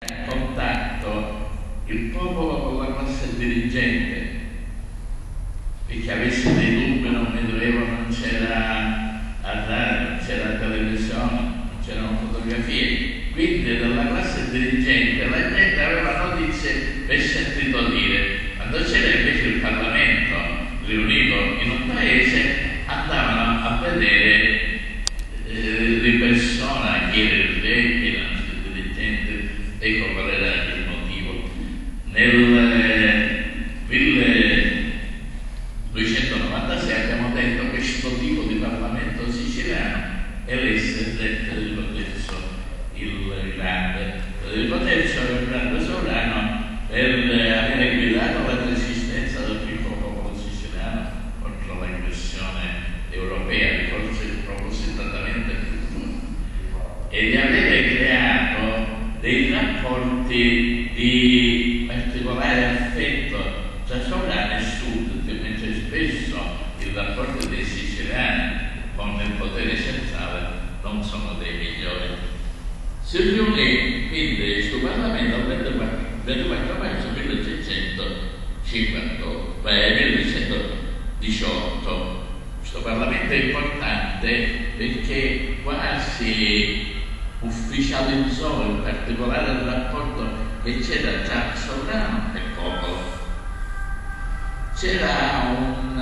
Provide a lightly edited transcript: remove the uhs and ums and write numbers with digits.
contatto il popolo con la classe dirigente, e che avesse dei dubbi non vedeva, non c'era a radio, non c'era a televisione, non c'erano fotografie, quindi dalla classe dirigente la gente aveva notizie per sentito dire. Quando c'era invece il Parlamento riunito in un paese, andavano a vedere di persona chi era il re, chi era il dirigente, ecco qual era il motivo. Nel 1296 abbiamo detto che questo tipo di Parlamento siciliano elesse Federico III il Grande. Federico III era il grande sovrano per avere guidato la resistenza del piccolo popolo siciliano contro l'aggressione europea, forse propositatamente e di avere creato dei rapporti di particolare affetto tra sovrano e sud, mentre spesso i rapporti dei siciliani con il potere centrale non sono dei migliori. Si riunì quindi questo Parlamento il 24 maggio 1118. Questo Parlamento è importante perché quasi ufficializzò in particolare il rapporto che c'era tra sovrano e popolo. C'era un